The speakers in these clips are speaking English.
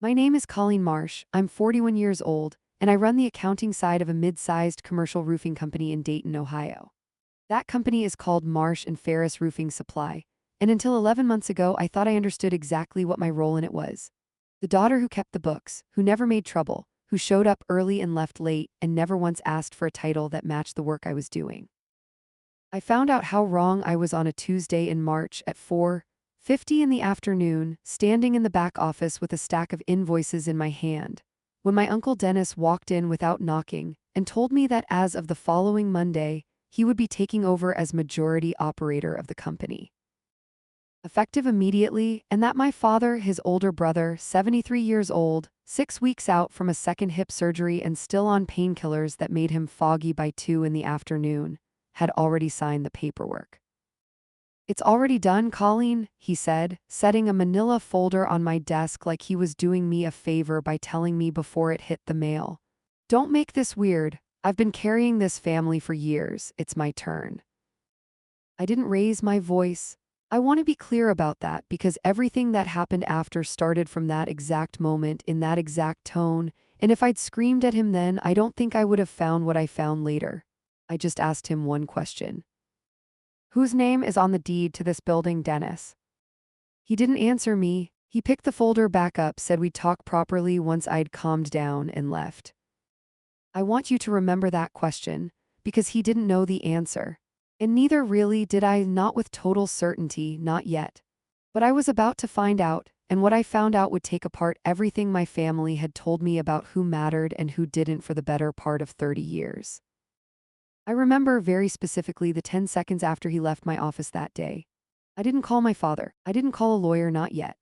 My name is Colleen Marsh. I'm 41 years old, and I run the accounting side of a mid-sized commercial roofing company in Dayton, Ohio. That company is called Marsh and Ferris Roofing Supply, and until 11 months ago, I thought I understood exactly what my role in it was. The daughter who kept the books, who never made trouble, who showed up early and left late, and never once asked for a title that matched the work I was doing. I found out how wrong I was on a Tuesday in March at 4:50 in the afternoon, standing in the back office with a stack of invoices in my hand, when my Uncle Dennis walked in without knocking and told me that as of the following Monday, he would be taking over as majority operator of the company, effective immediately, and that my father, his older brother, 73 years old, 6 weeks out from a second hip surgery and still on painkillers that made him foggy by 2 in the afternoon, had already signed the paperwork. "It's already done, Colleen," he said, setting a manila folder on my desk like he was doing me a favor by telling me before it hit the mail. "Don't make this weird. I've been carrying this family for years. It's my turn." I didn't raise my voice. I want to be clear about that because everything that happened after started from that exact moment in that exact tone, and if I'd screamed at him then, I don't think I would have found what I found later. I just asked him one question. "Whose name is on the deed to this building, Dennis?" He didn't answer me. He picked the folder back up, said we'd talk properly once I'd calmed down, and left. I want you to remember that question, because he didn't know the answer. And neither really did I, not with total certainty, not yet. But I was about to find out, and what I found out would take apart everything my family had told me about who mattered and who didn't for the better part of 30 years. I remember very specifically the 10 seconds after he left my office that day. I didn't call my father. I didn't call a lawyer, not yet.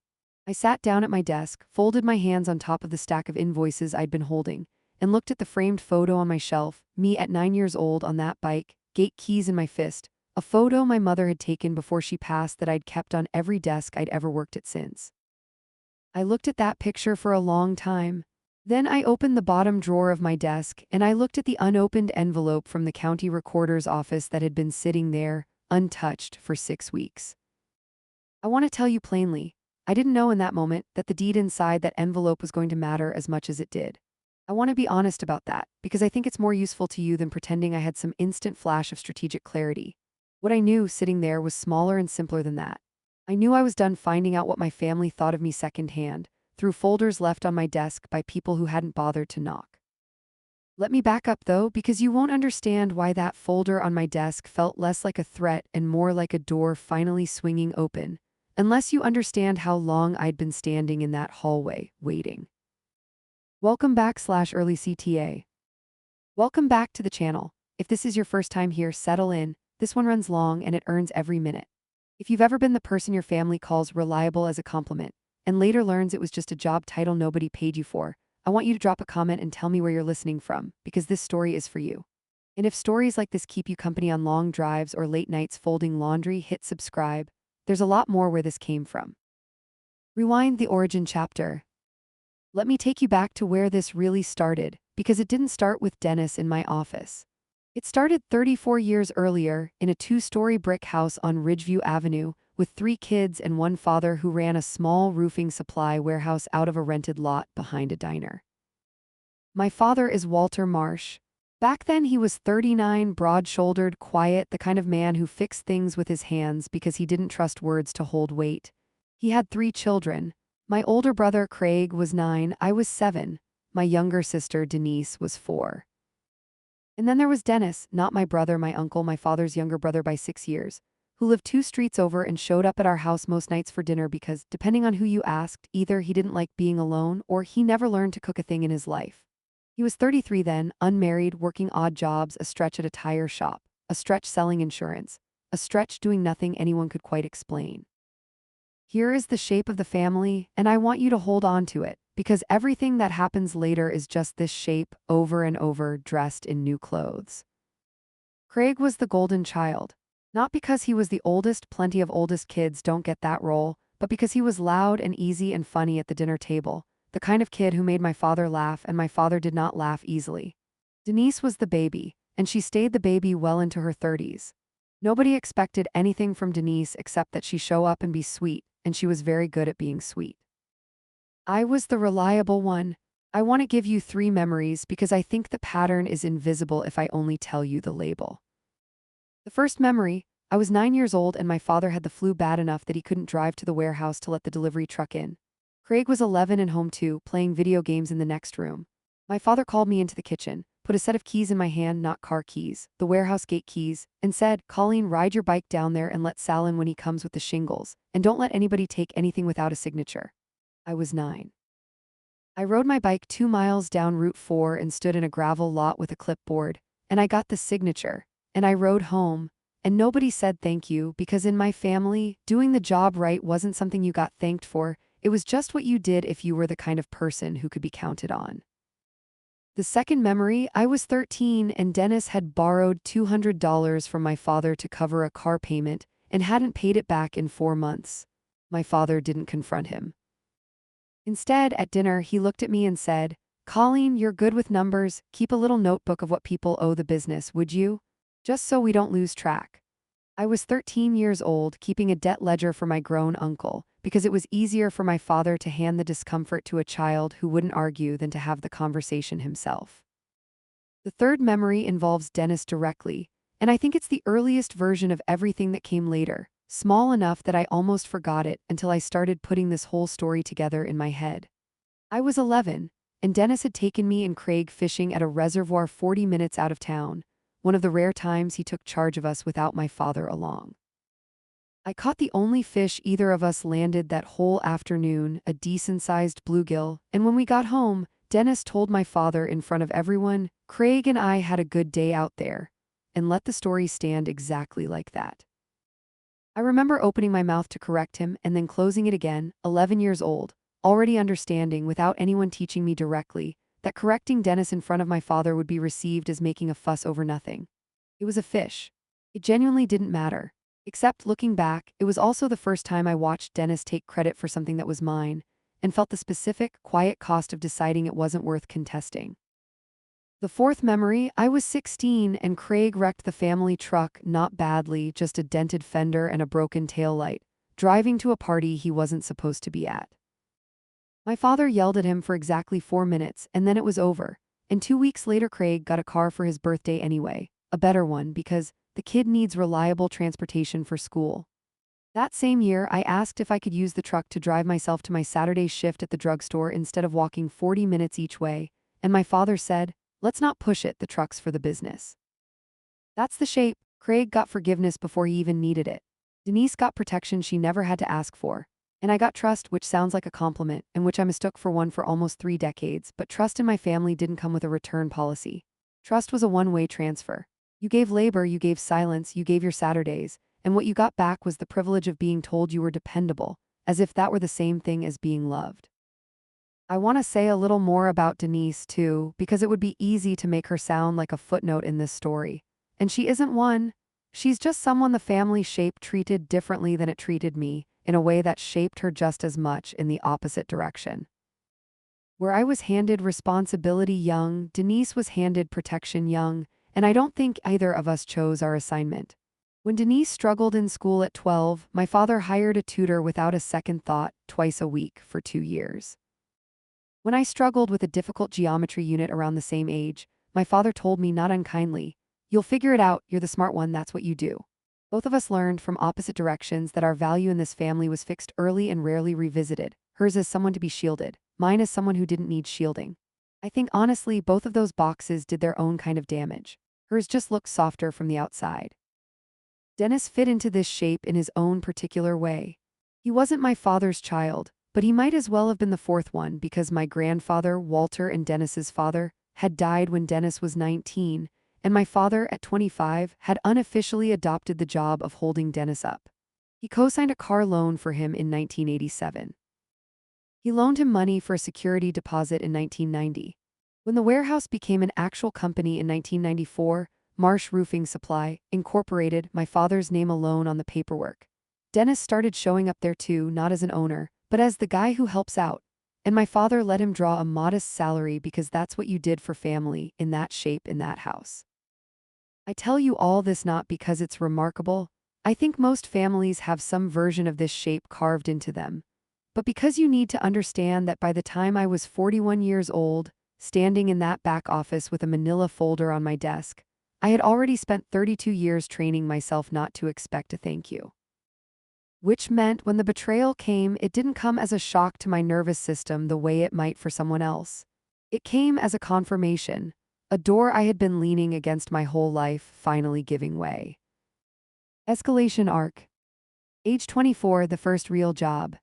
I sat down at my desk, folded my hands on top of the stack of invoices I'd been holding, and looked at the framed photo on my shelf, me at 9 years old on that bike, gate keys in my fist, a photo my mother had taken before she passed that I'd kept on every desk I'd ever worked at since. I looked at that picture for a long time. Then I opened the bottom drawer of my desk and I looked at the unopened envelope from the county recorder's office that had been sitting there, untouched, for 6 weeks. I want to tell you plainly, I didn't know in that moment that the deed inside that envelope was going to matter as much as it did. I want to be honest about that, because I think it's more useful to you than pretending I had some instant flash of strategic clarity. What I knew sitting there was smaller and simpler than that. I knew I was done finding out what my family thought of me secondhand, through folders left on my desk by people who hadn't bothered to knock. Let me back up though, because you won't understand why that folder on my desk felt less like a threat and more like a door finally swinging open, unless you understand how long I'd been standing in that hallway, waiting. Welcome back/early CTA. Welcome back to the channel. If this is your first time here, settle in. This one runs long and it earns every minute. If you've ever been the person your family calls reliable as a compliment, and later learns it was just a job title nobody paid you for, I want you to drop a comment and tell me where you're listening from, because this story is for you. And if stories like this keep you company on long drives or late nights folding laundry, hit subscribe. There's a lot more where this came from. Rewind the origin chapter. Let me take you back to where this really started, because it didn't start with Dennis in my office. It started 34 years earlier, in a 2-story brick house on Ridgeview Avenue, with 3 kids and one father who ran a small roofing supply warehouse out of a rented lot behind a diner. My father is Walter Marsh. Back then he was 39, broad-shouldered, quiet, the kind of man who fixed things with his hands because he didn't trust words to hold weight. He had 3 children. My older brother Craig was 9, I was 7. My younger sister Denise was 4. And then there was Dennis, not my brother, my uncle, my father's younger brother by 6 years, who lived 2 streets over and showed up at our house most nights for dinner because, depending on who you asked, either he didn't like being alone or he never learned to cook a thing in his life. He was 33 then, unmarried, working odd jobs, a stretch at a tire shop, a stretch selling insurance, a stretch doing nothing anyone could quite explain. Here is the shape of the family, and I want you to hold on to it, because everything that happens later is just this shape, over and over, dressed in new clothes. Craig was the golden child. Not because he was the oldest, plenty of oldest kids don't get that role, but because he was loud and easy and funny at the dinner table, the kind of kid who made my father laugh, and my father did not laugh easily. Denise was the baby, and she stayed the baby well into her 30s. Nobody expected anything from Denise except that she show up and be sweet, and she was very good at being sweet. I was the reliable one. I want to give you three memories because I think the pattern is invisible if I only tell you the label. The first memory, I was 9 years old and my father had the flu bad enough that he couldn't drive to the warehouse to let the delivery truck in. Craig was 11 and home too, playing video games in the next room. My father called me into the kitchen, put a set of keys in my hand, not car keys, the warehouse gate keys, and said, "Colleen, ride your bike down there and let Sal in when he comes with the shingles, and don't let anybody take anything without a signature." I was 9. I rode my bike 2 miles down Route 4 and stood in a gravel lot with a clipboard, and I got the signature, and I rode home, and nobody said thank you because in my family, doing the job right wasn't something you got thanked for, it was just what you did if you were the kind of person who could be counted on. The second memory, I was 13 and Dennis had borrowed $200 from my father to cover a car payment and hadn't paid it back in 4 months. My father didn't confront him. Instead, at dinner, he looked at me and said, "Colleen, you're good with numbers. Keep a little notebook of what people owe the business, would you? Just so we don't lose track." I was 13 years old, keeping a debt ledger for my grown uncle, because it was easier for my father to hand the discomfort to a child who wouldn't argue than to have the conversation himself. The third memory involves Dennis directly, and I think it's the earliest version of everything that came later, small enough that I almost forgot it until I started putting this whole story together in my head. I was 11, and Dennis had taken me and Craig fishing at a reservoir 40 minutes out of town, one of the rare times he took charge of us without my father along. I caught the only fish either of us landed that whole afternoon, a decent-sized bluegill, and when we got home, Dennis told my father in front of everyone, "Craig and I had a good day out there," and let the story stand exactly like that. I remember opening my mouth to correct him and then closing it again, 11 years old, already understanding without anyone teaching me directly that correcting Dennis in front of my father would be received as making a fuss over nothing. It was a fish. It genuinely didn't matter. Except looking back, it was also the first time I watched Dennis take credit for something that was mine, and felt the specific, quiet cost of deciding it wasn't worth contesting. The fourth memory, I was 16 and Craig wrecked the family truck, not badly, just a dented fender and a broken taillight, driving to a party he wasn't supposed to be at. My father yelled at him for exactly 4 minutes, and then it was over, and 2 weeks later Craig got a car for his birthday anyway, a better one because the kid needs reliable transportation for school. That same year, I asked if I could use the truck to drive myself to my Saturday shift at the drugstore instead of walking 40 minutes each way, and my father said, "Let's not push it, the truck's for the business." That's the shape. Craig got forgiveness before he even needed it. Denise got protection she never had to ask for. And I got trust, which sounds like a compliment, and which I mistook for one for almost 3 decades, but trust in my family didn't come with a return policy. Trust was a one-way transfer. You gave labor, you gave silence, you gave your Saturdays, and what you got back was the privilege of being told you were dependable, as if that were the same thing as being loved. I want to say a little more about Denise, too, because it would be easy to make her sound like a footnote in this story. And she isn't one. She's just someone the family shape treated differently than it treated me, in a way that shaped her just as much in the opposite direction. Where I was handed responsibility young, Denise was handed protection young, and I don't think either of us chose our assignment. When Denise struggled in school at 12, my father hired a tutor without a second thought, twice a week for 2 years. When I struggled with a difficult geometry unit around the same age, my father told me not unkindly, "You'll figure it out, you're the smart one, that's what you do." Both of us learned from opposite directions that our value in this family was fixed early and rarely revisited, hers as someone to be shielded, mine as someone who didn't need shielding. I think honestly both of those boxes did their own kind of damage. Hers just looked softer from the outside. Dennis fit into this shape in his own particular way. He wasn't my father's child, but he might as well have been the fourth one because my grandfather, Walter, and Dennis's father, had died when Dennis was 19, and my father, at 25, had unofficially adopted the job of holding Dennis up. He co-signed a car loan for him in 1987. He loaned him money for a security deposit in 1990. When the warehouse became an actual company in 1994, Marsh Roofing Supply, Incorporated, my father's name alone on the paperwork. Dennis started showing up there too, not as an owner, but as the guy who helps out. And my father let him draw a modest salary because that's what you did for family, in that shape, in that house. I tell you all this not because it's remarkable. I think most families have some version of this shape carved into them. but because you need to understand that by the time I was 41 years old, standing in that back office with a manila folder on my desk, I had already spent 32 years training myself not to expect a thank you. Which meant when the betrayal came, it didn't come as a shock to my nervous system the way it might for someone else. It came as a confirmation, a door I had been leaning against my whole life finally giving way. Escalation arc. Age 24, the first real job.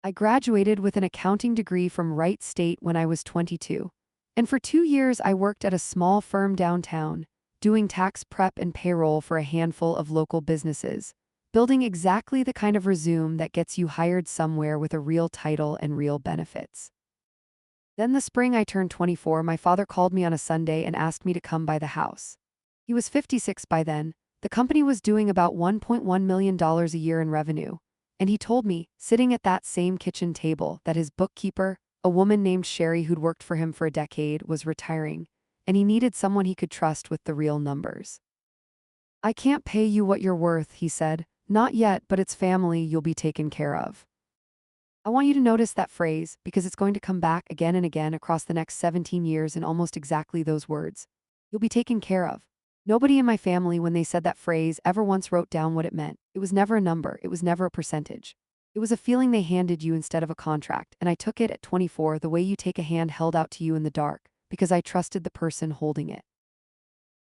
I graduated with an accounting degree from Wright State when I was 22, and for 2 years I worked at a small firm downtown, doing tax prep and payroll for a handful of local businesses, building exactly the kind of resume that gets you hired somewhere with a real title and real benefits. Then the spring I turned 24, my father called me on a Sunday and asked me to come by the house. He was 56 by then. The company was doing about $1.1 million a year in revenue, and he told me, sitting at that same kitchen table, that his bookkeeper, a woman named Sherry who'd worked for him for a decade, was retiring, and he needed someone he could trust with the real numbers. "I can't pay you what you're worth," he said. "Not yet, but it's family, you'll be taken care of." I want you to notice that phrase because it's going to come back again and again across the next 17 years in almost exactly those words. You'll be taken care of. Nobody in my family, when they said that phrase, ever once wrote down what it meant. It was never a number, it was never a percentage. It was a feeling they handed you instead of a contract, and I took it at 24 the way you take a hand held out to you in the dark, because I trusted the person holding it.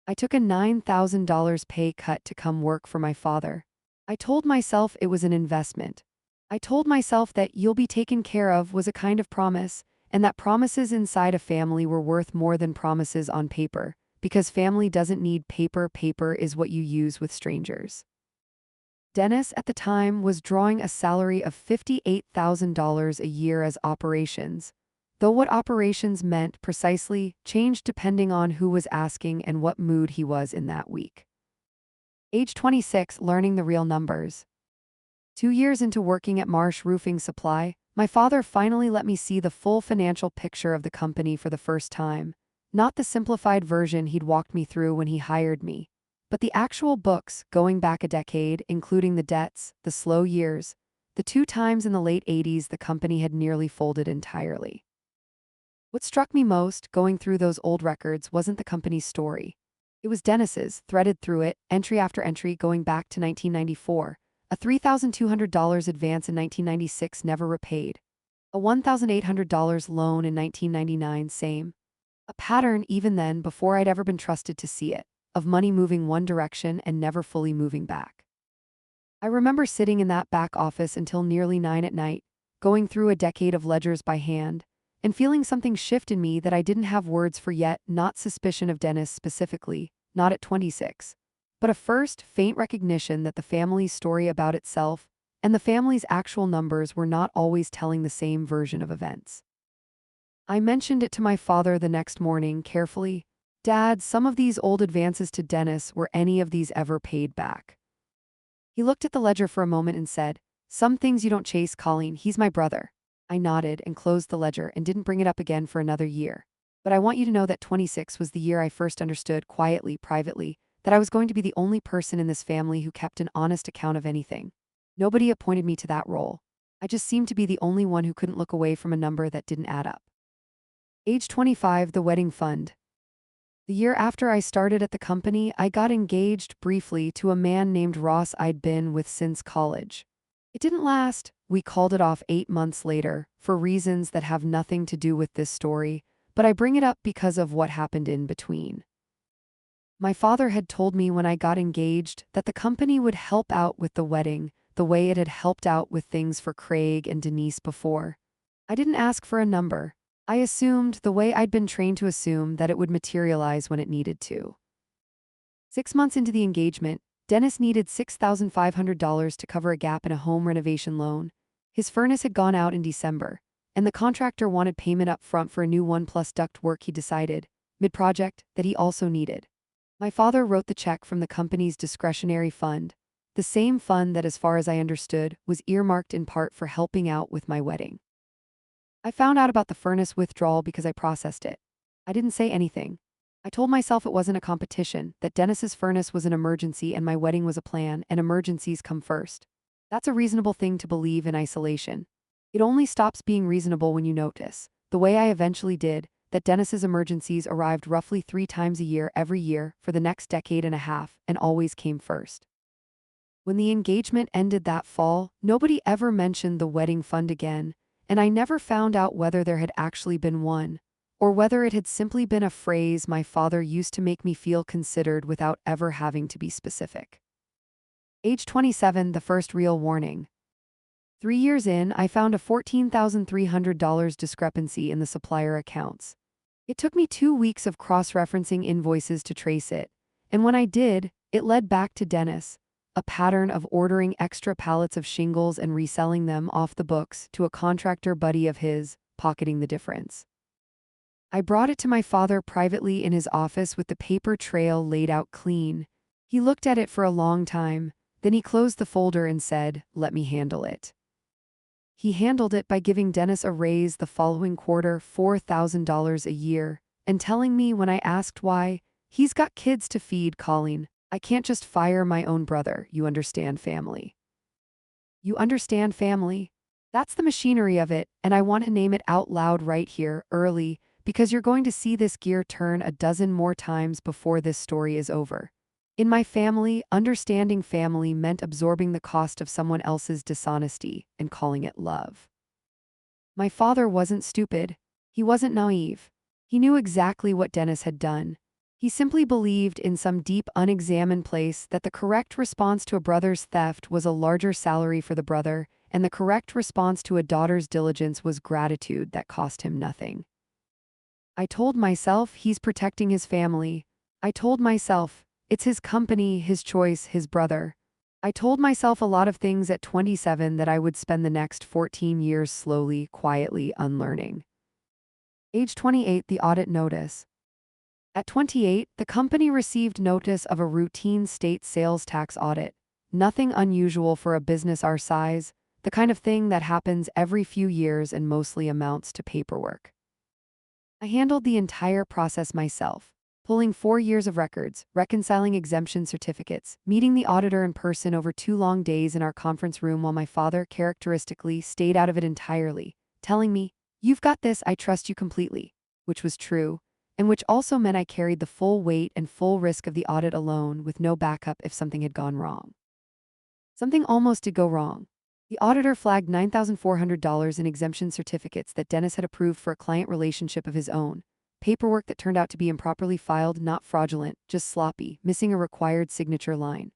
I took a $9,000 pay cut to come work for my father. I told myself it was an investment. I told myself that "you'll be taken care of" was a kind of promise, and that promises inside a family were worth more than promises on paper, because family doesn't need paper, paper is what you use with strangers. Dennis, at the time, was drawing a salary of $58,000 a year as operations, though what operations meant precisely changed depending on who was asking and what mood he was in that week. Age 26, learning the real numbers. 2 years into working at Marsh Roofing Supply, my father finally let me see the full financial picture of the company for the first time. Not the simplified version he'd walked me through when he hired me, but the actual books going back a decade, including the debts, the slow years, the 2 times in the late 80s the company had nearly folded entirely. What struck me most, going through those old records, wasn't the company's story. It was Dennis's, threaded through it, entry after entry going back to 1994. A $3,200 advance in 1996 never repaid. A $1,800 loan in 1999 same. A pattern even then, before I'd ever been trusted to see it, of money moving one direction and never fully moving back. I remember sitting in that back office until nearly 9 at night, going through a decade of ledgers by hand, and feeling something shift in me that I didn't have words for yet. Not suspicion of Dennis specifically, not at 26. But a first, faint recognition that the family's story about itself and the family's actual numbers were not always telling the same version of events. I mentioned it to my father the next morning carefully. "Dad, some of these old advances to Dennis, were any of these ever paid back?" He looked at the ledger for a moment and said, "Some things you don't chase, Colleen, he's my brother." I nodded and closed the ledger and didn't bring it up again for another year. But I want you to know that 26 was the year I first understood, quietly, privately, that I was going to be the only person in this family who kept an honest account of anything. Nobody appointed me to that role. I just seemed to be the only one who couldn't look away from a number that didn't add up. Age 25, the wedding fund. The year after I started at the company, I got engaged briefly to a man named Ross I'd been with since college. It didn't last. We called it off 8 months later, for reasons that have nothing to do with this story, but I bring it up because of what happened in between. My father had told me when I got engaged that the company would help out with the wedding, the way it had helped out with things for Craig and Denise before. I didn't ask for a number. I assumed, the way I'd been trained to assume, that it would materialize when it needed to. 6 months into the engagement, Dennis needed $6,500 to cover a gap in a home renovation loan. His furnace had gone out in December, and the contractor wanted payment up front for a new 1+ duct work he decided, mid-project, that he also needed. My father wrote the check from the company's discretionary fund, the same fund that, as far as I understood, was earmarked in part for helping out with my wedding. I found out about the furnace withdrawal because I processed it. I didn't say anything. I told myself it wasn't a competition, that Dennis's furnace was an emergency and my wedding was a plan, and emergencies come first. That's a reasonable thing to believe in isolation. It only stops being reasonable when you notice, the way I eventually did, that Dennis's emergencies arrived roughly 3 times a year every year for the next decade and a half and always came first. When the engagement ended that fall, nobody ever mentioned the wedding fund again, and I never found out whether there had actually been one, or whether it had simply been a phrase my father used to make me feel considered without ever having to be specific. Age 27, the first real warning. 3 years in, I found a $14,300 discrepancy in the supplier accounts. It took me 2 weeks of cross-referencing invoices to trace it, and when I did, it led back to Dennis, a pattern of ordering extra pallets of shingles and reselling them off the books to a contractor buddy of his, pocketing the difference. I brought it to my father privately in his office with the paper trail laid out clean. He looked at it for a long time, then he closed the folder and said, "Let me handle it." He handled it by giving Dennis a raise the following quarter, $4,000 a year, and telling me when I asked why, "He's got kids to feed, Colleen. I can't just fire my own brother, you understand, family." You understand, family? That's the machinery of it, and I want to name it out loud right here, early, because you're going to see this gear turn a dozen more times before this story is over. In my family, understanding family meant absorbing the cost of someone else's dishonesty and calling it love. My father wasn't stupid. He wasn't naive. He knew exactly what Dennis had done. He simply believed in some deep, unexamined place that the correct response to a brother's theft was a larger salary for the brother, and the correct response to a daughter's diligence was gratitude that cost him nothing. I told myself he's protecting his family. I told myself it's his company, his choice, his brother. I told myself a lot of things at 27 that I would spend the next 14 years slowly, quietly unlearning. Age 28, the audit notice. At 28, the company received notice of a routine state sales tax audit. Nothing unusual for a business our size, the kind of thing that happens every few years and mostly amounts to paperwork. I handled the entire process myself, pulling 4 years of records, reconciling exemption certificates, meeting the auditor in person over 2 long days in our conference room while my father characteristically stayed out of it entirely, telling me, "You've got this, I trust you completely," which was true, and which also meant I carried the full weight and full risk of the audit alone with no backup if something had gone wrong. Something almost did go wrong. The auditor flagged $9,400 in exemption certificates that Dennis had approved for a client relationship of his own, paperwork that turned out to be improperly filed, not fraudulent, just sloppy, missing a required signature line.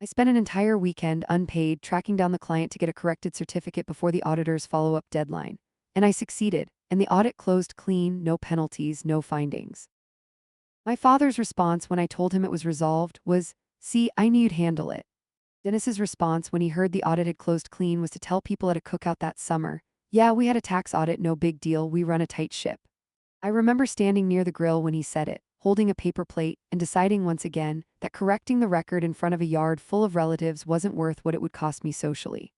I spent an entire weekend unpaid tracking down the client to get a corrected certificate before the auditor's follow-up deadline, and I succeeded, and the audit closed clean, no penalties, no findings. My father's response when I told him it was resolved was, "See, I knew you'd handle it." Dennis's response when he heard the audit had closed clean was to tell people at a cookout that summer, "Yeah, we had a tax audit, no big deal, we run a tight ship." I remember standing near the grill when he said it, holding a paper plate, and deciding once again that correcting the record in front of a yard full of relatives wasn't worth what it would cost me socially.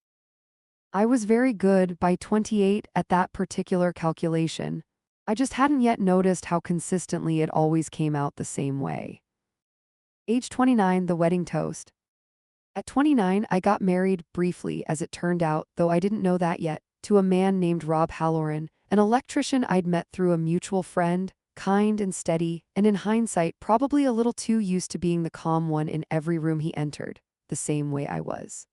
I was very good by 28 at that particular calculation. I just hadn't yet noticed how consistently it always came out the same way. Age 29, the wedding toast. At 29, I got married briefly, as it turned out, though I didn't know that yet, to a man named Rob Halloran, an electrician I'd met through a mutual friend, kind and steady, and in hindsight, probably a little too used to being the calm one in every room he entered, the same way I was.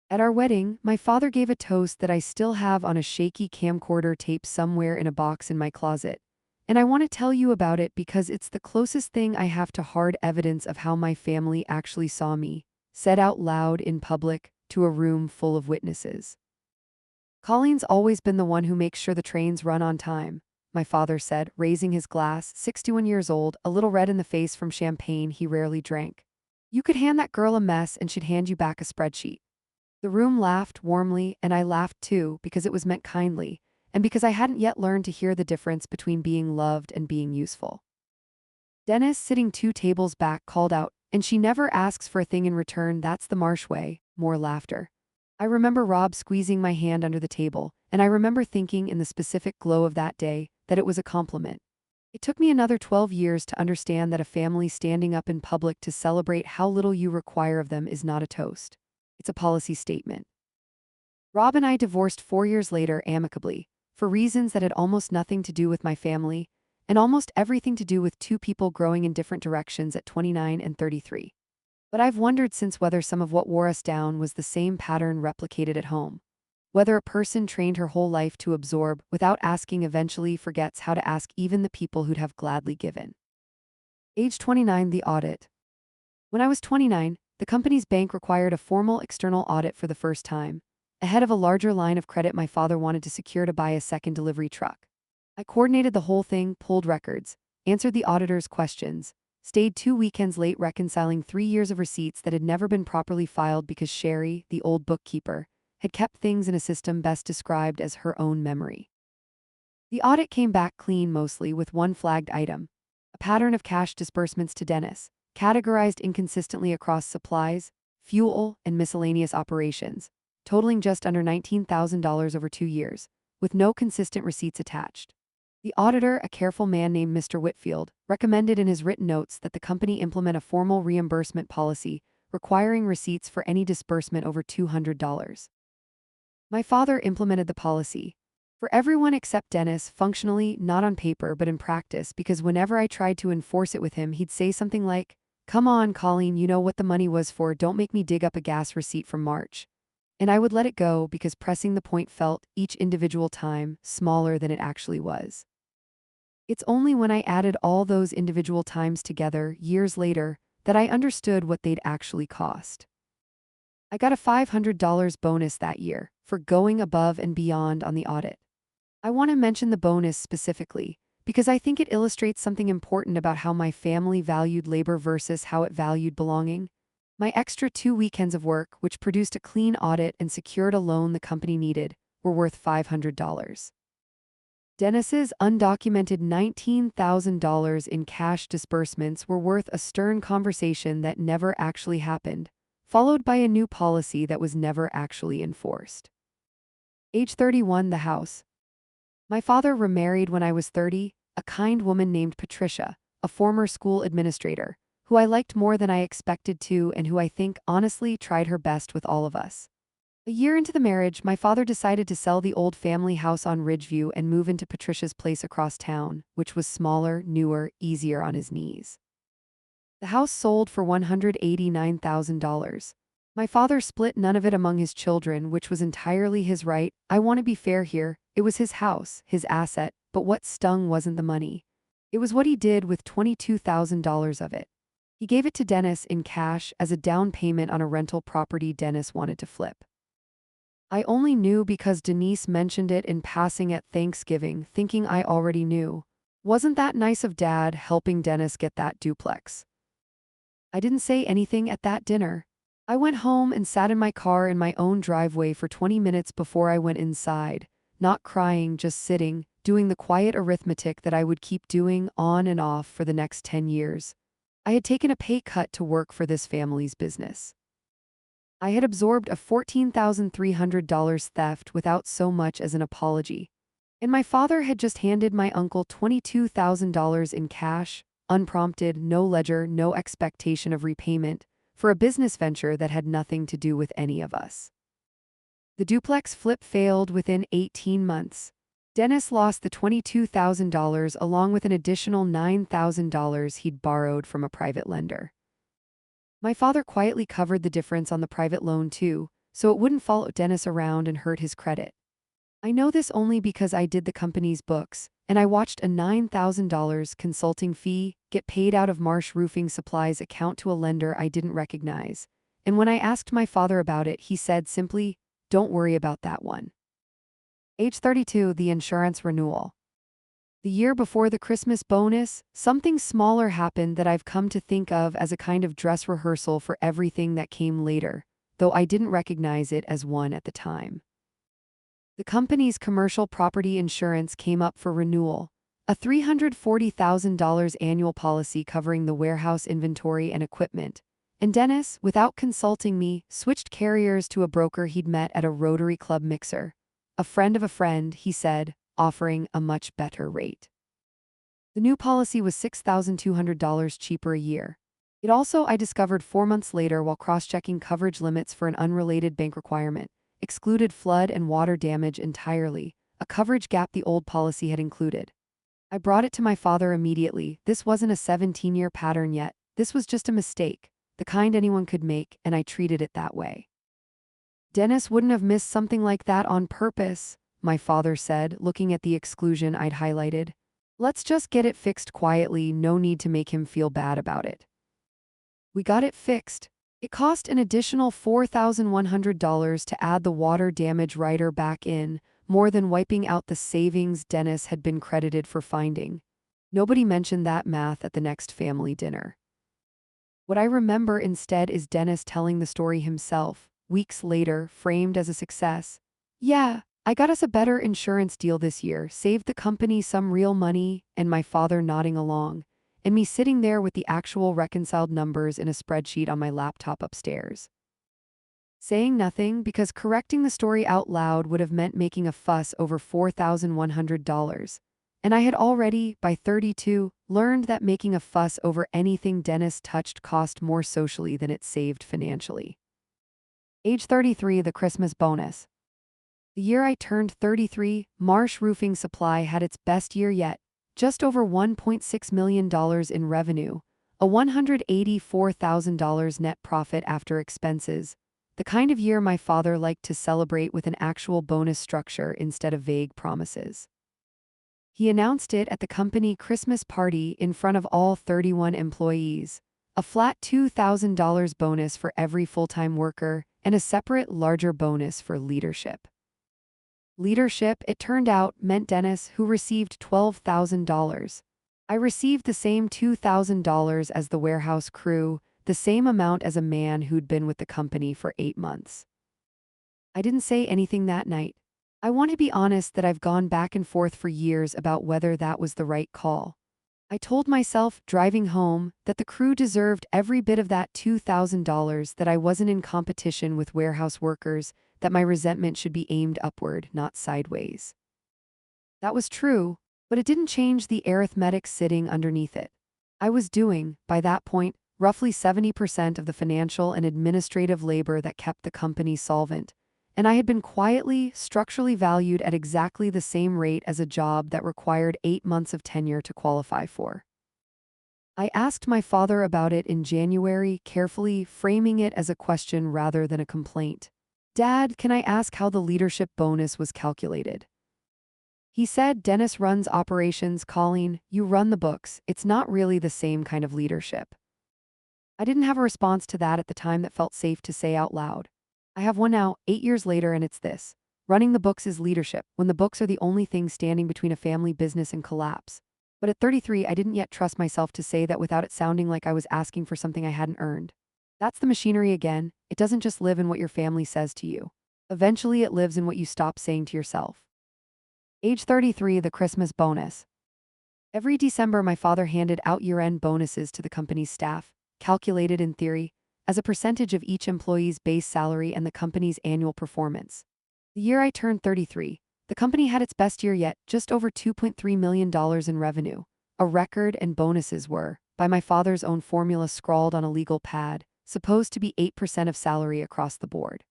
At our wedding, my father gave a toast that I still have on a shaky camcorder tape somewhere in a box in my closet, and I want to tell you about it because it's the closest thing I have to hard evidence of how my family actually saw me, said out loud in public to a room full of witnesses. "Colleen's always been the one who makes sure the trains run on time," my father said, raising his glass, 61 years old, a little red in the face from champagne he rarely drank. "You could hand that girl a mess and she'd hand you back a spreadsheet." The room laughed warmly, and I laughed too, because it was meant kindly, and because I hadn't yet learned to hear the difference between being loved and being useful. Dennis, sitting 2 tables back, called out, "And she never asks for a thing in return, that's the Marsh way." More laughter. I remember Rob squeezing my hand under the table, and I remember thinking in the specific glow of that day that it was a compliment. It took me another 12 years to understand that a family standing up in public to celebrate how little you require of them is not a toast. It's a policy statement. Rob and I divorced 4 years later amicably, for reasons that had almost nothing to do with my family, and almost everything to do with two people growing in different directions at 29 and 33. But I've wondered since whether some of what wore us down was the same pattern replicated at home. Whether a person trained her whole life to absorb without asking eventually forgets how to ask even the people who'd have gladly given. Age 29, the audit. When I was 29, the company's bank required a formal external audit for the first time, ahead of a larger line of credit my father wanted to secure to buy a second delivery truck. I coordinated the whole thing, pulled records, answered the auditor's questions, stayed 2 weekends late reconciling 3 years of receipts that had never been properly filed because Sherry, the old bookkeeper, had kept things in a system best described as her own memory. The audit came back clean mostly with one flagged item: a pattern of cash disbursements to Dennis, categorized inconsistently across supplies, fuel, and miscellaneous operations, totaling just under $19,000 over 2 years, with no consistent receipts attached. The auditor, a careful man named Mr. Whitfield, recommended in his written notes that the company implement a formal reimbursement policy requiring receipts for any disbursement over $200. My father implemented the policy for everyone except Dennis, functionally, not on paper but in practice, because whenever I tried to enforce it with him, he'd say something like, "Come on, Colleen, you know what the money was for, don't make me dig up a gas receipt from March." And I would let it go because pressing the point felt, each individual time, smaller than it actually was. It's only when I added all those individual times together, years later, that I understood what they'd actually cost. I got a $500 bonus that year for going above and beyond on the audit. I want to mention the bonus specifically because I think it illustrates something important about how my family valued labor versus how it valued belonging. My extra 2 weekends of work, which produced a clean audit and secured a loan the company needed, were worth $500. Dennis's undocumented $19,000 in cash disbursements were worth a stern conversation that never actually happened, followed by a new policy that was never actually enforced. Age 31, the house. My father remarried when I was 30, a kind woman named Patricia, a former school administrator, who I liked more than I expected to and who I think honestly tried her best with all of us. A year into the marriage, my father decided to sell the old family house on Ridgeview and move into Patricia's place across town, which was smaller, newer, easier on his knees. The house sold for $189,000. My father split none of it among his children, which was entirely his right. I want to be fair here. It was his house, his asset, but what stung wasn't the money. It was what he did with $22,000 of it. He gave it to Dennis in cash as a down payment on a rental property Dennis wanted to flip. I only knew because Denise mentioned it in passing at Thanksgiving, thinking I already knew. Wasn't that nice of Dad helping Dennis get that duplex? I didn't say anything at that dinner. I went home and sat in my car in my own driveway for 20 minutes before I went inside, not crying, just sitting, doing the quiet arithmetic that I would keep doing on and off for the next 10 years. I had taken a pay cut to work for this family's business. I had absorbed a $14,300 theft without so much as an apology. And my father had just handed my uncle $22,000 in cash, unprompted, no ledger, no expectation of repayment, for a business venture that had nothing to do with any of us. The duplex flip failed within 18 months. Dennis lost the $22,000 along with an additional $9,000 he'd borrowed from a private lender. My father quietly covered the difference on the private loan too, so it wouldn't follow Dennis around and hurt his credit. I know this only because I did the company's books, and I watched a $9,000 consulting fee get paid out of Marsh Roofing Supply's account to a lender I didn't recognize. And when I asked my father about it, he said simply, "Don't worry about that one." Age 32, the insurance renewal. The year before the Christmas bonus, something smaller happened that I've come to think of as a kind of dress rehearsal for everything that came later, though I didn't recognize it as one at the time. The company's commercial property insurance came up for renewal, a $340,000 annual policy covering the warehouse inventory and equipment, and Dennis, without consulting me, switched carriers to a broker he'd met at a Rotary Club mixer. A friend of a friend, he said, offering a much better rate. The new policy was $6,200 cheaper a year. It also, I discovered 4 months later while cross-checking coverage limits for an unrelated bank requirement, excluded flood and water damage entirely, a coverage gap the old policy had included. I brought it to my father immediately. This wasn't a 17-year pattern yet. This was just a mistake, the kind anyone could make, and I treated it that way. Dennis wouldn't have missed something like that on purpose, my father said, looking at the exclusion I'd highlighted. Let's just get it fixed quietly, no need to make him feel bad about it. We got it fixed. It cost an additional $4,100 to add the water damage rider back in, more than wiping out the savings Dennis had been credited for finding. Nobody mentioned that math at the next family dinner. What I remember instead is Dennis telling the story himself, weeks later, framed as a success. Yeah, I got us a better insurance deal this year, saved the company some real money, and my father nodding along, and me sitting there with the actual reconciled numbers in a spreadsheet on my laptop upstairs. Saying nothing because correcting the story out loud would have meant making a fuss over $4,100. And I had already, by 32, learned that making a fuss over anything Dennis touched cost more socially than it saved financially. Age 33, the Christmas bonus. The year I turned 33, Marsh Roofing Supply had its best year yet, just over $1.6 million in revenue, a $184,000 net profit after expenses, the kind of year my father liked to celebrate with an actual bonus structure instead of vague promises. He announced it at the company Christmas party in front of all 31 employees, a flat $2,000 bonus for every full-time worker, and a separate, larger bonus for leadership. Leadership, it turned out, meant Dennis, who received $12,000. I received the same $2,000 as the warehouse crew, the same amount as a man who'd been with the company for 8 months. I didn't say anything that night. I want to be honest that I've gone back and forth for years about whether that was the right call. I told myself, driving home, that the crew deserved every bit of that $2,000, that I wasn't in competition with warehouse workers, that my resentment should be aimed upward, not sideways. That was true, but it didn't change the arithmetic sitting underneath it. I was doing, by that point, roughly 70% of the financial and administrative labor that kept the company solvent, and I had been quietly, structurally valued at exactly the same rate as a job that required 8 months of tenure to qualify for. I asked my father about it in January, carefully framing it as a question rather than a complaint. Dad, can I ask how the leadership bonus was calculated? He said, Dennis runs operations, Colleen, you run the books, it's not really the same kind of leadership. I didn't have a response to that at the time that felt safe to say out loud. I have one now, 8 years later, and it's this. Running the books is leadership, when the books are the only thing standing between a family business and collapse. But at 33, I didn't yet trust myself to say that without it sounding like I was asking for something I hadn't earned. That's the machinery again. It doesn't just live in what your family says to you. Eventually, it lives in what you stop saying to yourself. Age 33, the Christmas bonus. Every December, my father handed out year-end bonuses to the company's staff, calculated in theory, as a percentage of each employee's base salary and the company's annual performance. The year I turned 33, the company had its best year yet, just over $2.3 million in revenue, a record, and bonuses were, by my father's own formula scrawled on a legal pad, supposed to be 8% of salary across the board.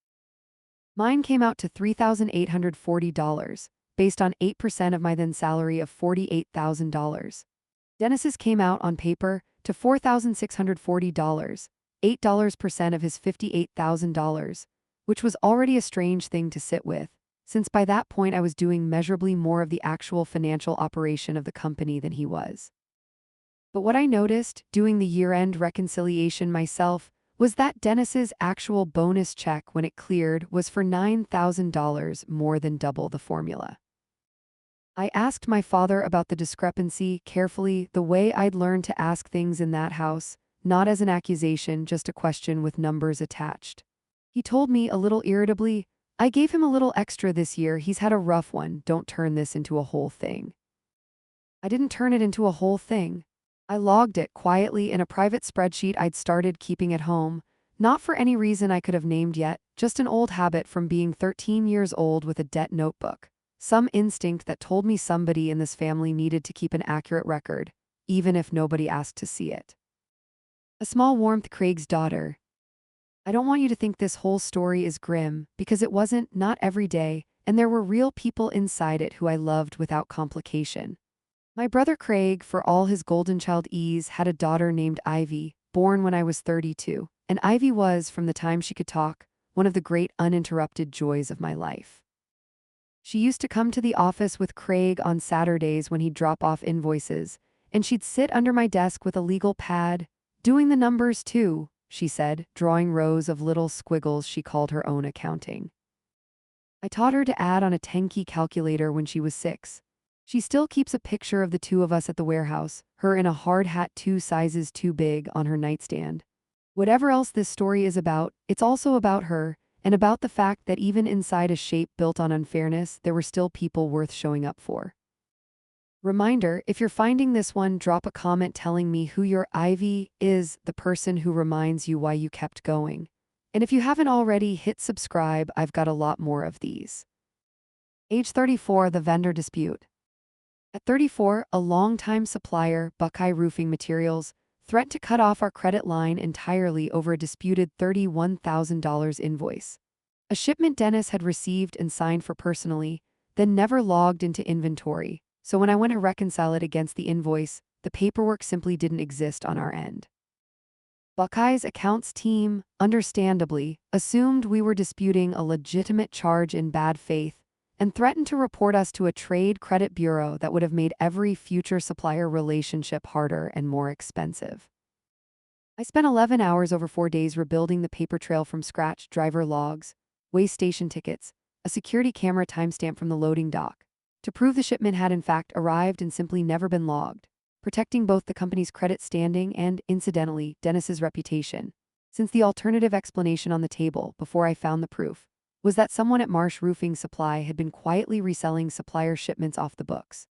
Mine came out to $3,840, based on 8% of my then salary of $48,000. Dennis's came out on paper to $4,640, $8% of his $58,000, which was already a strange thing to sit with, since by that point I was doing measurably more of the actual financial operation of the company than he was. But what I noticed, doing the year-end reconciliation myself, was that Dennis's actual bonus check when it cleared was for $9,000, more than double the formula. I asked my father about the discrepancy carefully, the way I'd learned to ask things in that house, not as an accusation, just a question with numbers attached. He told me a little irritably, I gave him a little extra this year, he's had a rough one, don't turn this into a whole thing. I didn't turn it into a whole thing. I logged it quietly in a private spreadsheet I'd started keeping at home, not for any reason I could have named yet, just an old habit from being 13 years old with a debt notebook. Some instinct that told me somebody in this family needed to keep an accurate record, even if nobody asked to see it. A small warmth, Craig's daughter. I don't want you to think this whole story is grim, because it wasn't, not every day, and there were real people inside it who I loved without complication. My brother Craig, for all his golden child ease, had a daughter named Ivy, born when I was 32, and Ivy was, from the time she could talk, one of the great uninterrupted joys of my life. She used to come to the office with Craig on Saturdays when he'd drop off invoices, and she'd sit under my desk with a legal pad, doing the numbers too, she said, drawing rows of little squiggles she called her own accounting. I taught her to add on a 10-key calculator when she was 6. She still keeps a picture of the two of us at the warehouse, her in a hard hat 2 sizes too big, on her nightstand. Whatever else this story is about, it's also about her, and about the fact that even inside a shape built on unfairness, there were still people worth showing up for. Reminder, if you're finding this one, drop a comment telling me who your Ivy is, the person who reminds you why you kept going. And if you haven't already, hit subscribe, I've got a lot more of these. Age 34, the vendor dispute. At 34, a longtime supplier, Buckeye Roofing Materials, threatened to cut off our credit line entirely over a disputed $31,000 invoice. A shipment Dennis had received and signed for personally, then never logged into inventory, so when I went to reconcile it against the invoice, the paperwork simply didn't exist on our end. Buckeye's accounts team, understandably, assumed we were disputing a legitimate charge in bad faith, and threatened to report us to a trade credit bureau that would have made every future supplier relationship harder and more expensive. I spent 11 hours over 4 days rebuilding the paper trail from scratch: driver logs, way station tickets, a security camera timestamp from the loading dock, to prove the shipment had in fact arrived and simply never been logged, protecting both the company's credit standing and, incidentally, Dennis's reputation, since the alternative explanation on the table, before I found the proof, was that someone at Marsh Roofing Supply had been quietly reselling supplier shipments off the books.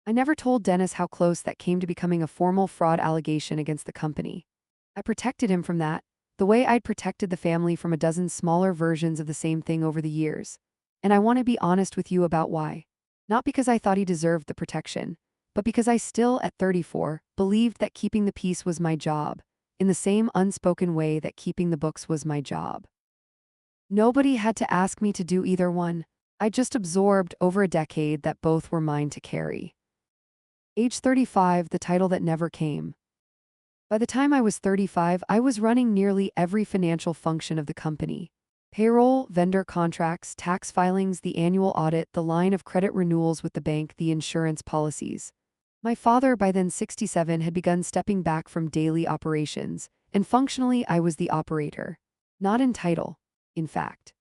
I never told Dennis how close that came to becoming a formal fraud allegation against the company. I protected him from that, the way I'd protected the family from a dozen smaller versions of the same thing over the years. And I want to be honest with you about why. Not because I thought he deserved the protection, but because I still, at 34, believed that keeping the peace was my job, in the same unspoken way that keeping the books was my job. Nobody had to ask me to do either one. I just absorbed over a decade that both were mine to carry. Age 35, the title that never came. By the time I was 35, I was running nearly every financial function of the company. Payroll, vendor contracts, tax filings, the annual audit, the line of credit renewals with the bank, the insurance policies. My father, by then 67, had begun stepping back from daily operations, and functionally I was the operator. Not in title, in fact.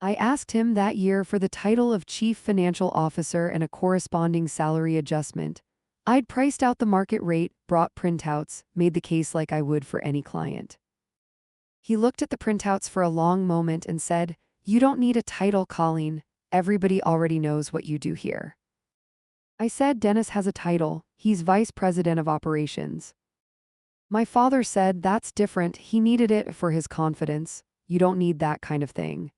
I asked him that year for the title of Chief Financial Officer and a corresponding salary adjustment. I'd priced out the market rate, brought printouts, made the case like I would for any client. He looked at the printouts for a long moment and said, "You don't need a title, Colleen. Everybody already knows what you do here." I said, "Dennis has a title. He's Vice President of Operations." My father said, "That's different. He needed it for his confidence. You don't need that kind of thing."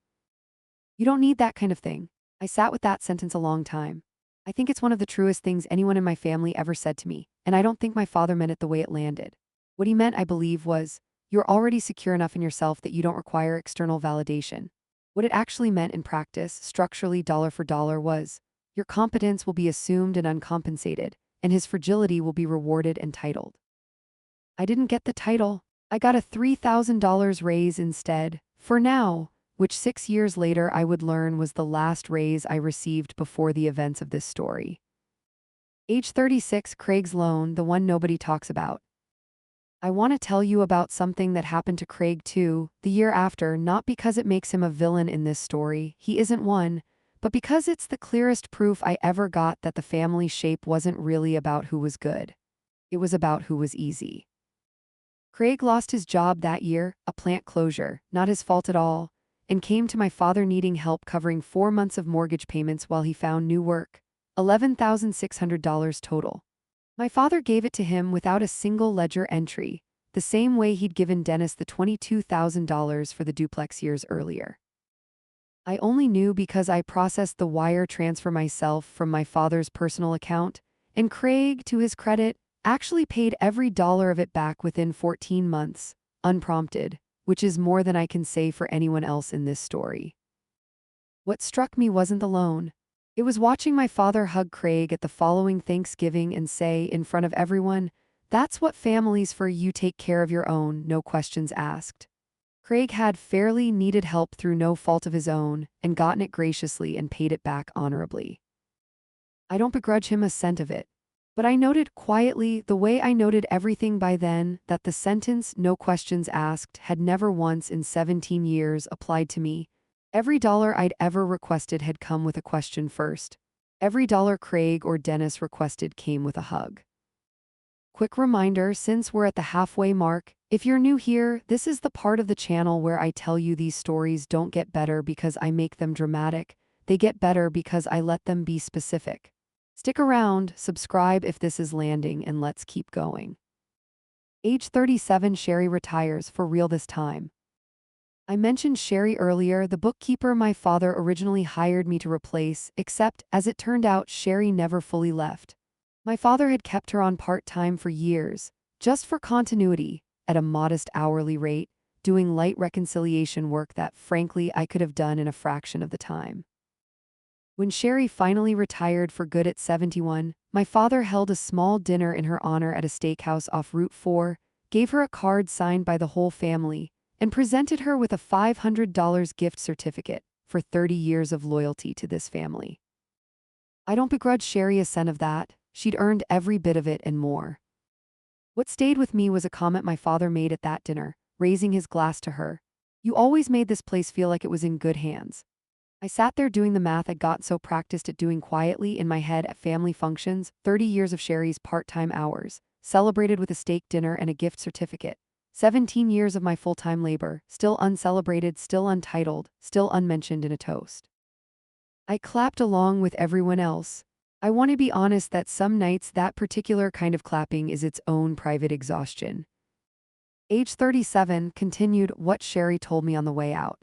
You don't need that kind of thing. I sat with that sentence a long time. I think it's one of the truest things anyone in my family ever said to me, and I don't think my father meant it the way it landed. What he meant, I believe, was, you're already secure enough in yourself that you don't require external validation. What it actually meant in practice, structurally dollar for dollar, was, your competence will be assumed and uncompensated, and his fragility will be rewarded and titled. I didn't get the title. I got a $3,000 raise instead, for now, which 6 years later I would learn was the last raise I received before the events of this story. Age 36, Craig's loan, the one nobody talks about. I want to tell you about something that happened to Craig too, the year after, not because it makes him a villain in this story, he isn't one, but because it's the clearest proof I ever got that the family shape wasn't really about who was good. It was about who was easy. Craig lost his job that year, a plant closure, not his fault at all, and came to my father needing help covering 4 months of mortgage payments while he found new work, $11,600 total. My father gave it to him without a single ledger entry, the same way he'd given Dennis the $22,000 for the duplex years earlier. I only knew because I processed the wire transfer myself from my father's personal account, and Craig, to his credit, actually paid every dollar of it back within 14 months, unprompted, which is more than I can say for anyone else in this story. What struck me wasn't the loan. It was watching my father hug Craig at the following Thanksgiving and say, in front of everyone, "That's what family's for, you take care of your own, no questions asked." Craig had fairly needed help through no fault of his own, and gotten it graciously and paid it back honorably. I don't begrudge him a cent of it. But I noted quietly, the way I noted everything by then, that the sentence, "no questions asked," had never once in 17 years applied to me. Every dollar I'd ever requested had come with a question first. Every dollar Craig or Dennis requested came with a hug. Quick reminder, since we're at the halfway mark, if you're new here, this is the part of the channel where I tell you these stories don't get better because I make them dramatic. They get better because I let them be specific. Stick around, subscribe if this is landing, and let's keep going. Age 37, Sherry retires for real this time. I mentioned Sherry earlier, the bookkeeper my father originally hired me to replace, except, as it turned out, Sherry never fully left. My father had kept her on part-time for years, just for continuity, at a modest hourly rate, doing light reconciliation work that, frankly, I could have done in a fraction of the time. When Sherry finally retired for good at 71, my father held a small dinner in her honor at a steakhouse off Route 4, gave her a card signed by the whole family, and presented her with a $500 gift certificate for 30 years of loyalty to this family. I don't begrudge Sherry a cent of that. She'd earned every bit of it and more. What stayed with me was a comment my father made at that dinner, raising his glass to her. "You always made this place feel like it was in good hands." I sat there doing the math I'd gotten so practiced at doing quietly in my head at family functions, 30 years of Sherry's part-time hours, celebrated with a steak dinner and a gift certificate. 17 years of my full-time labor, still uncelebrated, still untitled, still unmentioned in a toast. I clapped along with everyone else. I want to be honest that some nights that particular kind of clapping is its own private exhaustion. Age 37, continued what Sherry told me on the way out.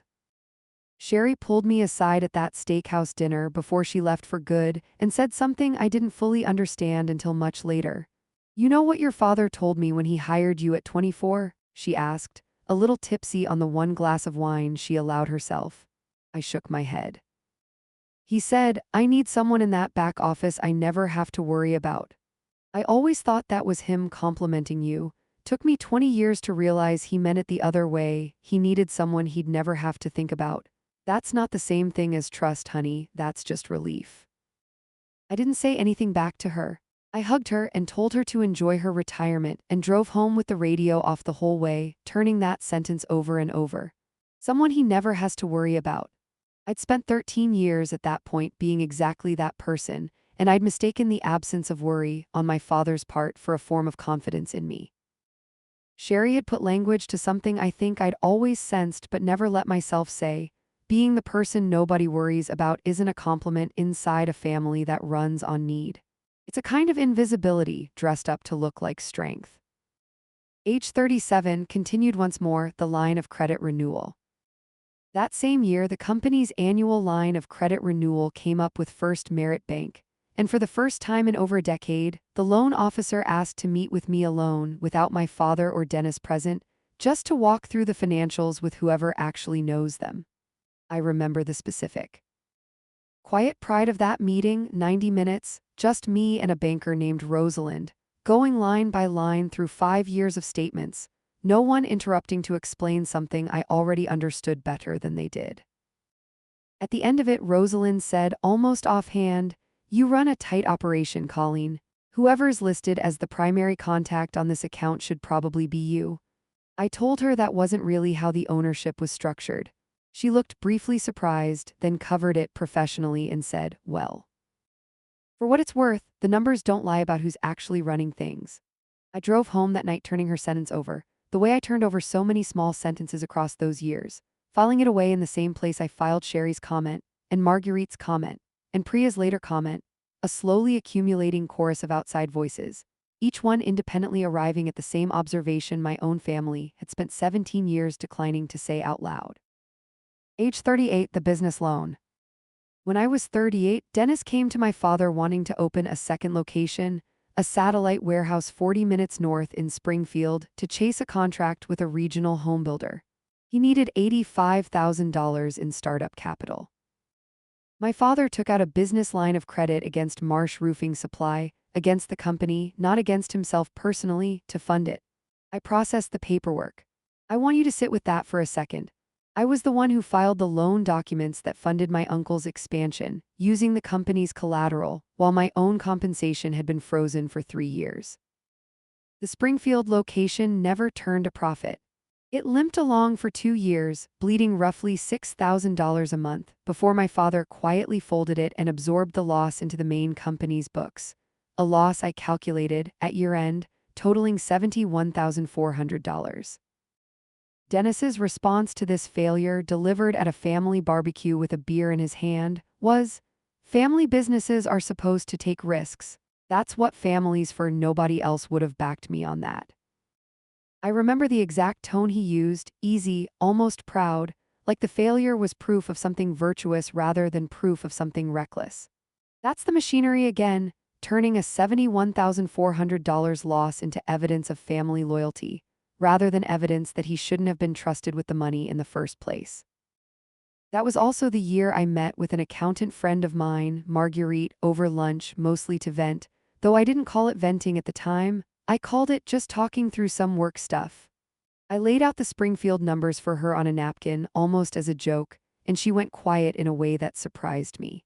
Sherry pulled me aside at that steakhouse dinner before she left for good and said something I didn't fully understand until much later. "You know what your father told me when he hired you at 24? She asked, a little tipsy on the one glass of wine she allowed herself. I shook my head. "He said, I need someone in that back office I never have to worry about." I always thought that was him complimenting you. Took me 20 years to realize he meant it the other way. He needed someone he'd never have to think about. That's not the same thing as trust, honey. That's just relief. I didn't say anything back to her. I hugged her and told her to enjoy her retirement and drove home with the radio off the whole way, turning that sentence over and over. Someone he never has to worry about. I'd spent 13 years at that point being exactly that person, and I'd mistaken the absence of worry on my father's part for a form of confidence in me. Sherry had put language to something I think I'd always sensed but never let myself say. Being the person nobody worries about isn't a compliment inside a family that runs on need. It's a kind of invisibility dressed up to look like strength. Age 37, continued once more the line of credit renewal. That same year, the company's annual line of credit renewal came up with First Merit Bank, and for the first time in over a decade, the loan officer asked to meet with me alone without my father or Dennis present, just to walk through the financials with whoever actually knows them. I remember the specific. Quiet pride of that meeting, 90 minutes, just me and a banker named Rosalind, going line by line through 5 years of statements, no one interrupting to explain something I already understood better than they did. At the end of it, Rosalind said, almost offhand, "You run a tight operation, Colleen. Whoever's listed as the primary contact on this account should probably be you." I told her that wasn't really how the ownership was structured. She looked briefly surprised, then covered it professionally and said, "Well, for what it's worth, the numbers don't lie about who's actually running things." I drove home that night turning her sentence over, the way I turned over so many small sentences across those years, filing it away in the same place I filed Sherry's comment, and Marguerite's comment, and Priya's later comment, a slowly accumulating chorus of outside voices, each one independently arriving at the same observation my own family had spent 17 years declining to say out loud. Age 38, the business loan. When I was 38, Dennis came to my father wanting to open a second location, a satellite warehouse 40 minutes north in Springfield, to chase a contract with a regional home builder. He needed $85,000 in startup capital. My father took out a business line of credit against Marsh Roofing Supply, against the company, not against himself personally, to fund it. I processed the paperwork. I want you to sit with that for a second. I was the one who filed the loan documents that funded my uncle's expansion, using the company's collateral, while my own compensation had been frozen for 3 years. The Springfield location never turned a profit. It limped along for 2 years, bleeding roughly $6,000 a month, before my father quietly folded it and absorbed the loss into the main company's books. A loss I calculated, at year-end, totaling $71,400. Dennis's response to this failure, delivered at a family barbecue with a beer in his hand, was, "Family businesses are supposed to take risks. That's what families for nobody else would have backed me on that." I remember the exact tone he used, easy, almost proud, like the failure was proof of something virtuous rather than proof of something reckless. That's the machinery again, turning a $71,400 loss into evidence of family loyalty, rather than evidence that he shouldn't have been trusted with the money in the first place. That was also the year I met with an accountant friend of mine, Marguerite, over lunch, mostly to vent, though I didn't call it venting at the time. I called it just talking through some work stuff. I laid out the Springfield numbers for her on a napkin, almost as a joke, and she went quiet in a way that surprised me.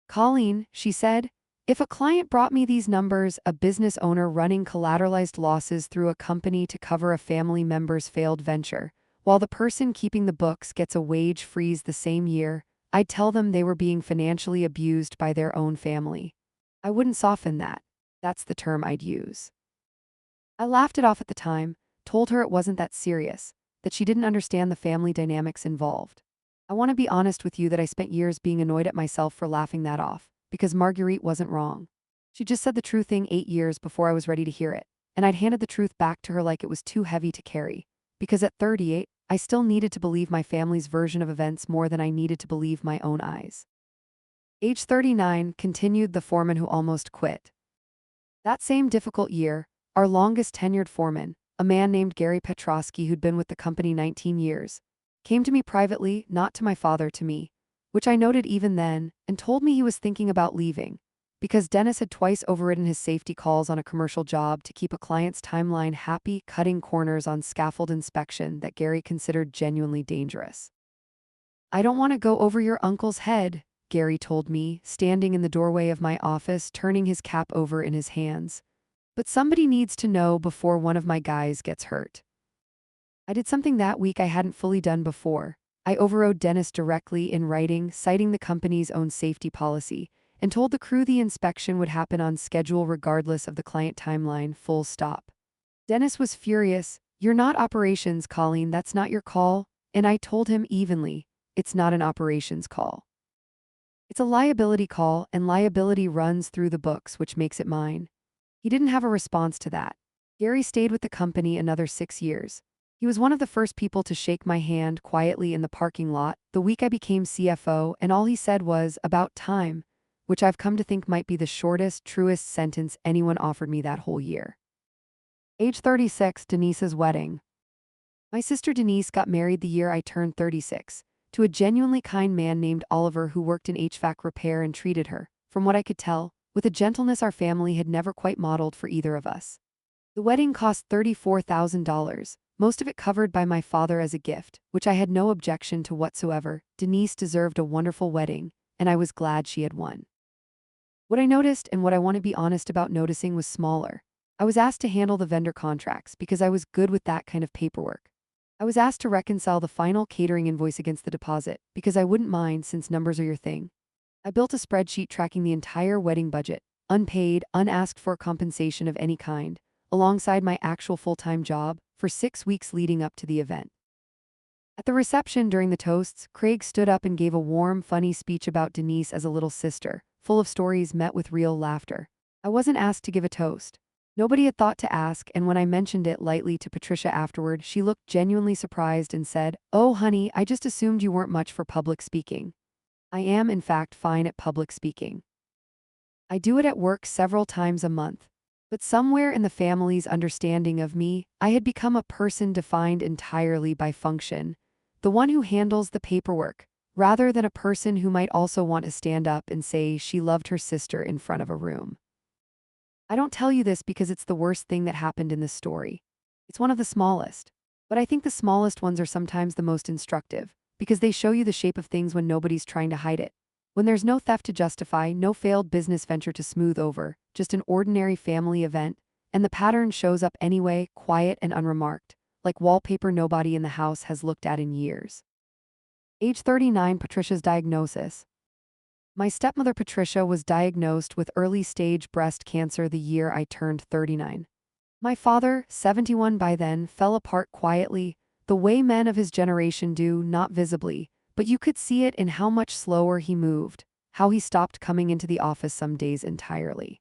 "Colleen," she said, "if a client brought me these numbers, a business owner running collateralized losses through a company to cover a family member's failed venture, while the person keeping the books gets a wage freeze the same year, I'd tell them they were being financially abused by their own family. I wouldn't soften that. That's the term I'd use." I laughed it off at the time, told her it wasn't that serious, that she didn't understand the family dynamics involved. I want to be honest with you that I spent years being annoyed at myself for laughing that off, because Marguerite wasn't wrong. She just said the true thing 8 years before I was ready to hear it, and I'd handed the truth back to her like it was too heavy to carry, because at 38, I still needed to believe my family's version of events more than I needed to believe my own eyes. Age 39, continued the foreman who almost quit. That same difficult year, our longest tenured foreman, a man named Gary Petrosky who'd been with the company 19 years, came to me privately, not to my father, to me, which I noted even then, and told me he was thinking about leaving, because Dennis had twice overridden his safety calls on a commercial job to keep a client's timeline happy, cutting corners on scaffold inspection that Gary considered genuinely dangerous. "I don't want to go over your uncle's head," Gary told me, standing in the doorway of my office, turning his cap over in his hands. "But somebody needs to know before one of my guys gets hurt." I did something that week I hadn't fully done before. I overrode Dennis directly in writing, citing the company's own safety policy, and told the crew the inspection would happen on schedule regardless of the client timeline, full stop. Dennis was furious. "You're not operations, Colleen, that's not your call." And I told him evenly, "It's not an operations call. It's a liability call, and liability runs through the books, which makes it mine." He didn't have a response to that. Gary stayed with the company another 6 years. He was one of the first people to shake my hand quietly in the parking lot the week I became CFO, and all he said was, "About time," which I've come to think might be the shortest, truest sentence anyone offered me that whole year. Age 36, Denise's wedding. My sister Denise got married the year I turned 36, to a genuinely kind man named Oliver who worked in HVAC repair and treated her, from what I could tell, with a gentleness our family had never quite modeled for either of us. The wedding cost $34,000, most of it covered by my father as a gift, which I had no objection to whatsoever. Denise deserved a wonderful wedding, and I was glad she had one. What I noticed, and what I want to be honest about noticing, was smaller. I was asked to handle the vendor contracts because I was good with that kind of paperwork. I was asked to reconcile the final catering invoice against the deposit because I wouldn't mind since numbers are your thing. I built a spreadsheet tracking the entire wedding budget, unpaid, unasked for compensation of any kind, alongside my actual full-time job, for 6 weeks leading up to the event. At the reception during the toasts, Craig stood up and gave a warm, funny speech about Denise as a little sister, full of stories met with real laughter. I wasn't asked to give a toast. Nobody had thought to ask, and when I mentioned it lightly to Patricia afterward, she looked genuinely surprised and said, "Oh, honey, I just assumed you weren't much for public speaking." I am, in fact, fine at public speaking. I do it at work several times a month. But somewhere in the family's understanding of me, I had become a person defined entirely by function, the one who handles the paperwork, rather than a person who might also want to stand up and say she loved her sister in front of a room. I don't tell you this because it's the worst thing that happened in this story. It's one of the smallest. But I think the smallest ones are sometimes the most instructive, because they show you the shape of things when nobody's trying to hide it. When there's no theft to justify, no failed business venture to smooth over, just an ordinary family event, and the pattern shows up anyway, quiet and unremarked, like wallpaper nobody in the house has looked at in years. Age 39, Patricia's diagnosis. My stepmother Patricia was diagnosed with early-stage breast cancer the year I turned 39. My father, 71 by then, fell apart quietly, the way men of his generation do, not visibly, but you could see it in how much slower he moved, how he stopped coming into the office some days entirely.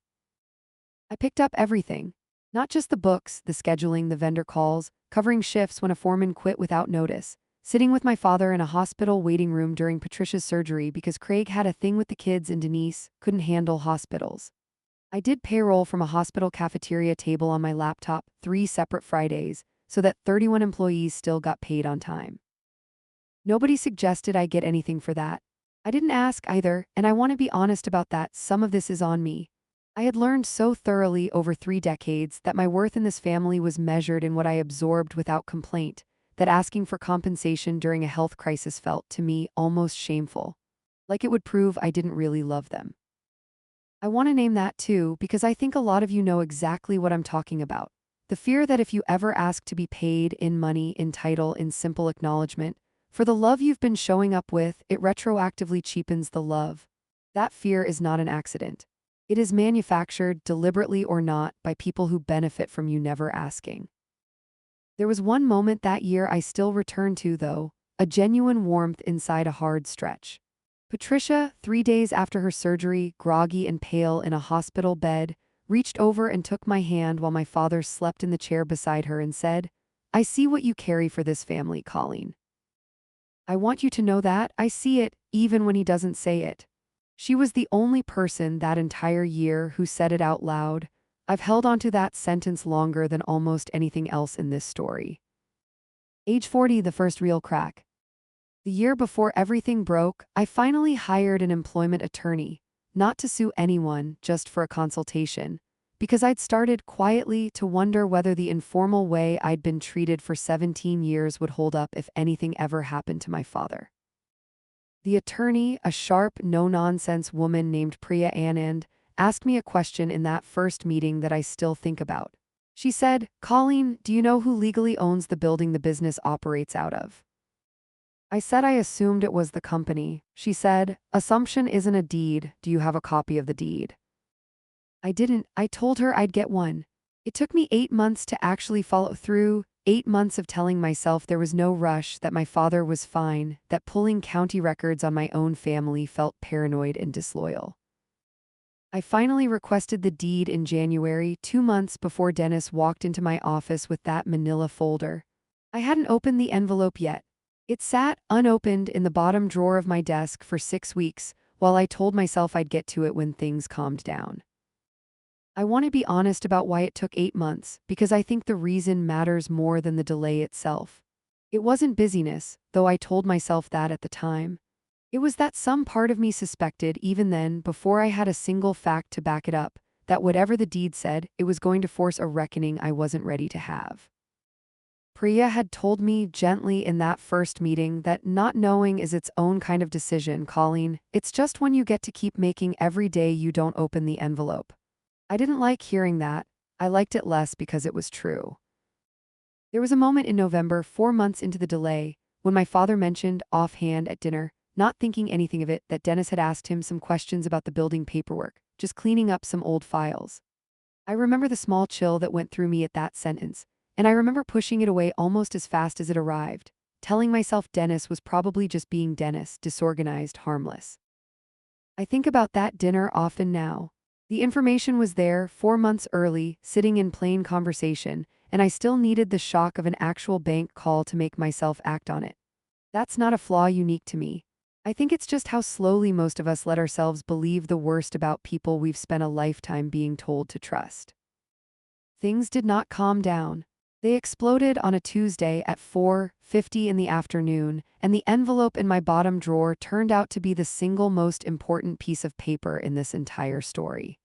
I picked up everything. Not just the books, the scheduling, the vendor calls, covering shifts when a foreman quit without notice, sitting with my father in a hospital waiting room during Patricia's surgery because Craig had a thing with the kids and Denise couldn't handle hospitals. I did payroll from a hospital cafeteria table on my laptop 3 separate Fridays so that 31 employees still got paid on time. Nobody suggested I get anything for that. I didn't ask either, and I want to be honest about that. Some of this is on me. I had learned so thoroughly over 3 decades that my worth in this family was measured in what I absorbed without complaint, that asking for compensation during a health crisis felt, to me, almost shameful. Like it would prove I didn't really love them. I want to name that too because I think a lot of you know exactly what I'm talking about. The fear that if you ever ask to be paid in money, in title, in simple acknowledgement, for the love you've been showing up with, it retroactively cheapens the love. That fear is not an accident. It is manufactured, deliberately or not, by people who benefit from you never asking. There was one moment that year I still return to, though, a genuine warmth inside a hard stretch. Patricia, 3 days after her surgery, groggy and pale in a hospital bed, reached over and took my hand while my father slept in the chair beside her and said, "I see what you carry for this family, Colleen. I want you to know that I see it, even when he doesn't say it." She was the only person that entire year who said it out loud. I've held onto that sentence longer than almost anything else in this story. Age 40, the first real crack. The year before everything broke, I finally hired an employment attorney, not to sue anyone, just for a consultation, because I'd started quietly to wonder whether the informal way I'd been treated for 17 years would hold up if anything ever happened to my father. The attorney, a sharp, no-nonsense woman named Priya Anand, asked me a question in that first meeting that I still think about. She said, "Colleen, do you know who legally owns the building the business operates out of?" I said I assumed it was the company. She said, "Assumption isn't a deed. Do you have a copy of the deed?" I didn't. I told her I'd get one. It took me 8 months to actually follow through, 8 months of telling myself there was no rush, that my father was fine, that pulling county records on my own family felt paranoid and disloyal. I finally requested the deed in January, 2 months before Dennis walked into my office with that manila folder. I hadn't opened the envelope yet. It sat, unopened, in the bottom drawer of my desk for 6 weeks, while I told myself I'd get to it when things calmed down. I want to be honest about why it took 8 months, because I think the reason matters more than the delay itself. It wasn't busyness, though I told myself that at the time. It was that some part of me suspected, even then, before I had a single fact to back it up, that whatever the deed said, it was going to force a reckoning I wasn't ready to have. Priya had told me gently in that first meeting that not knowing is its own kind of decision, Colleen. It's just when you get to keep making every day you don't open the envelope. I didn't like hearing that. I liked it less because it was true. There was a moment in November, 4 months into the delay, when my father mentioned, offhand at dinner, not thinking anything of it, that Dennis had asked him some questions about the building paperwork, just cleaning up some old files. I remember the small chill that went through me at that sentence, and I remember pushing it away almost as fast as it arrived, telling myself Dennis was probably just being Dennis, disorganized, harmless. I think about that dinner often now. The information was there, 4 months early, sitting in plain conversation, and I still needed the shock of an actual bank call to make myself act on it. That's not a flaw unique to me. I think it's just how slowly most of us let ourselves believe the worst about people we've spent a lifetime being told to trust. Things did not calm down. They exploded on a Tuesday at 4:50 in the afternoon, and the envelope in my bottom drawer turned out to be the single most important piece of paper in this entire story.